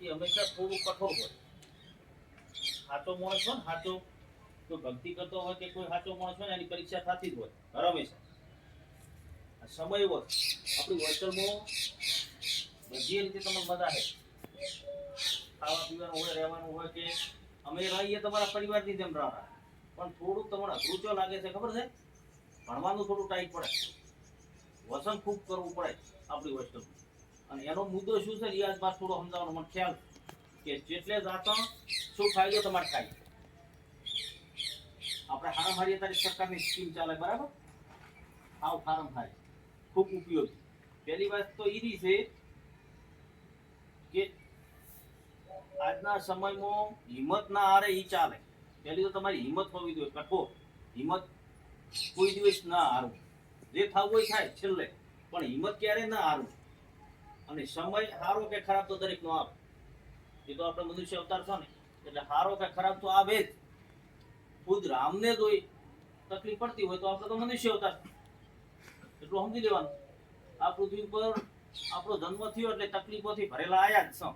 એ હંમેશા થોડું કઠોર હોય. સાચો માણસ હોય ને, સાચો કોઈ ભક્તિ કરતો હોય કે કોઈ સાચો માણસ હોય ને એની પરીક્ષા થતી જ હોય હર હંમેશા. સમય એવો આપણી હોસ્ટેલમાં બધી રીતે તમને મજા આવે, ખાવા પીવાનું હોય, રહેવાનું હોય, કે અમે રહીએ તમારા પરિવારની જેમ રહા, પણ થોડુંક તમને અઘરું ચો લાગે છે ખબર છે? ભણવાનું થોડું ટાઈટ પડે, વસન ખૂબ કરવું પડે આપણી હોસ્ટેલમાં. અને એનો મુદ્દો શું છે એ આજ બાદ થોડો સમજાવવાનો મને ખ્યાલ કે જેટલે જાતો શું ફાયદો તમારે થાય. આપણે હારામ હારી અત્યારે સરકારની સ્કીમ ચાલે બરાબર, આવ હારામ હારી ખૂબ ઉપયોગી. પહેલી વાત તો એ છે કે આજના સમયમાં હિંમત ના હારે એ ચાલે. પહેલી તો તમારી હિંમત હોવી જોઈએ, કઠોર હિંમત, કોઈ દિવસ ના હારવું. જે થવું હોય થાય છેલ્લે, પણ હિંમત ક્યારે ના હારવું. અને સમય સારો કે ખરાબ તો દરેક નો આવે, એ તો આપણે મનુષ્ય અવતાર છો ને, એટલે સારો કે ખરાબ તો આવે જ. ખુદ રામને જો તકલીફ પડતી હોય તો આપણે તો મનુષ્ય અવતાર, એટલું સમજી લેવાનું. આ પૃથ્વી પર આપણો જન્મ થયો એટલે તકલીફોથી ભરેલા આયા જ છો.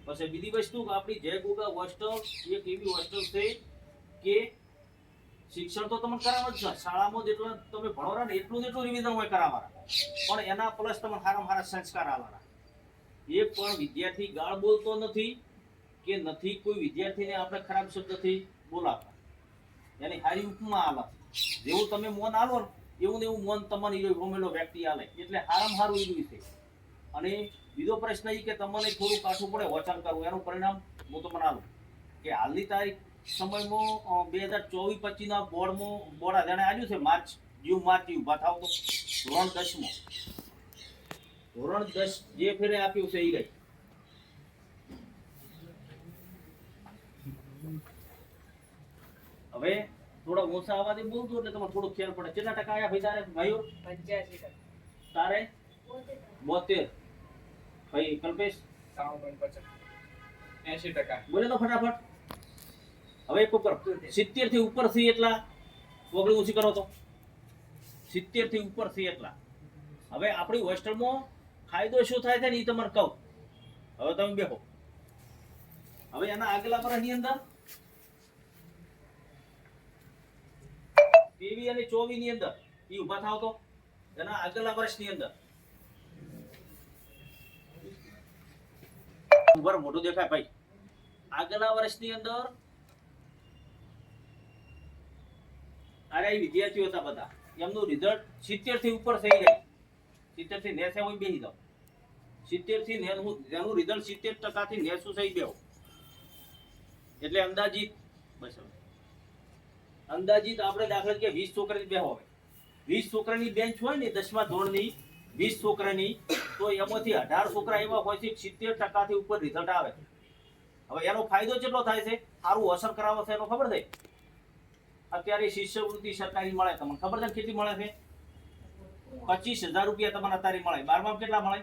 પછી બીજી વસ્તુ કે આપણી જય ગોગા હોસ્ટેલ એક એવી હોસ્ટેલ છે કે શિક્ષણ તો તમને કરાવે જ છે. શાળામાં જેટલા તમે ભણો ને એટલું જ એટલું રિવિઝન હોય કરાવવાના, પણ એના પ્લસ તમે સારા સારા સંસ્કાર આવવાના. એક પણ વિદ્યાર્થી ગાળ બોલતો નથી કે નથી કોઈ વિદ્યાર્થીને આપણે ખરાબ શબ્દથી બોલાવતા. એની સારી ઉપમા આલે, જેવું તમે મોન આલો ને એવું ને એવું મોન તમને ગમેલો વ્યક્તિ આલે, એટલે હારામ હારું એવું છે. અને બીજો પ્રશ્ન એ કે તમને થોડું કાઠું પડે વચન કરવું, એનું પરિણામ હું તમને આલું કે હાલની તારીખ સમયમાં 2024-25 ના બોર્ડ આધારે આવ્યું છે. માર્ચ ઉભા થાવ તો ધોરણ 10 ધોરણ 10 જે ફેરે આપ્યું છે એ ગઈ. હવે થોડા ઓછા અવાજે બોલતો એટલે તમને થોડો ખ્યાલ પડે. કેટલા ટકા આયા ભાઈ તારે? ભાઈઓ 85%. તારે 72. ભાઈ કલ્પેશ 80%. બોલે તો ફટાફટ. હવે એક ઉપર 70 થી ઉપર થી એટલા વગડી ઊંચી કરો તો 70 થી ઉપર થી એટલા. હવે આપણી હોસ્ટેલમાં ફાયદો શું થાય છે ને એ તમને કહું. હવે તમે બેહો. હવે એના આગલા વર્ષની અંદર 23 અને 24 ની અંદર એ ઉભા થાવ તો એના આગલા વર્ષની અંદર ઉપર મોટું દેખાય ભાઈ. આગલા વર્ષની અંદર અરે વિદ્યાર્થીઓ હતા બધા, એમનું રિઝલ્ટ 70 થી ઉપર થઈ જાય. 70 થી 90 હોય બેસી જાવ. 70 થી 90 જેનું રિઝલ્ટ 70% થી 90 થઈ ગયો એટલે અંદાજિત બસ અંદાજિત આપણે દાખલા કે 20 છોકરાની બેહો હોય, 20 છોકરાની બેન્ચ હોય ને 10મા ધોરણની 20 છોકરાની, તો એમાંથી 18 છોકરા એવા હોય છે 70% થી ઉપર રિઝલ્ટ આવે. હવે એનો ફાયદો કેટલો થાય છે? સારું અસર કરાવો છે એનો ખબર છે? અત્યારે શિષ્યવૃત્તિ સરકારી મળે, તમને ખબર છે કેટલી મળે છે? 25,000 રૂપિયા તમને અત્યારે મળે. 12માં કેટલા મળે?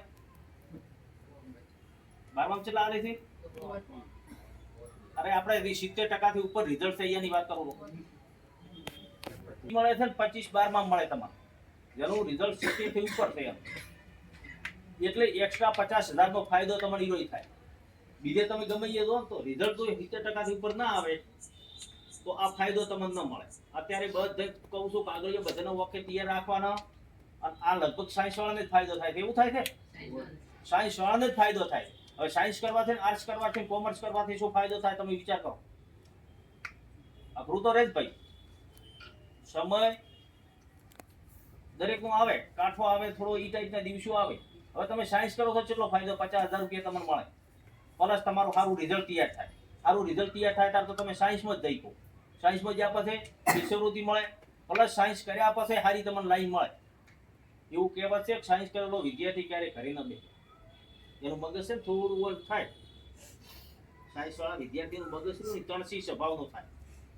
12માં કેટલા આલે છે? અરે આપણે 70% થી ઉપર રિઝલ્ટ છે એની વાત કરું. મળે છે 25-12માં મળે તમારે, જેનું રિઝલ્ટ 70 થી ઉપર છે એમ. એટલે એક્સ્ટ્રા 50,000 નો ફાયદો તમને ઈરો થાય. બીજે તમે ગમે એ જો તો રિઝલ્ટ જો 70% થી ઉપર ના આવે તો આ ફાયદો તમને ન મળે. અત્યારે બધે કહું છું કાગળિયો બધાનો વખતે તૈયાર રાખવાનો, અને આ લગભગ સાયન્સ વાળાને જ ફાયદો થાય છે. એવું થાય છે સાયન્સ વાળાને જ ફાયદો થાય. હવે સાયન્સ કરવાથી, આર્ટ્સ કરવાથી, કોમર્સ કરવાથી શું ફાયદો થાય તમે વિચાર કરો. અઘરું તો રહે જ ભાઈ. સમય દરેકનો આવે, કાઠો આવે, થોડો ઈ ટાઈપના દિવસો આવે. હવે તમે સાયન્સ કરો તો કેટલો ફાયદો? 50,000 રૂપિયા તમને મળે, પ્લસ તમારું સારું રિઝલ્ટ તૈયાર થાય. સારું રિઝલ્ટ તૈયાર થાય ત્યારે તો તમે સાયન્સમાં જ જઈ કહો. સાયન્સમાં જ્યાં પછી શિષ્યવૃત્તિ મળે, પ્લસ સાયન્સ કર્યા પછી સારી તમને લાઈન મળે. એવું કહેવાય છે કે સાયન્સ કરેલો વિદ્યાર્થી ક્યારે ઘરે ન બેસે. એનું મગજ છે થોડું ઓલ થાય. સાયન્સ વાળા વિદ્યાર્થીનું મગજ છે તણસી સ્વભાવનું થાય,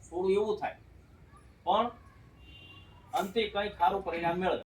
થોડું એવું થાય, પણ અંતે કંઈક સારું પરિણામ મેળવે.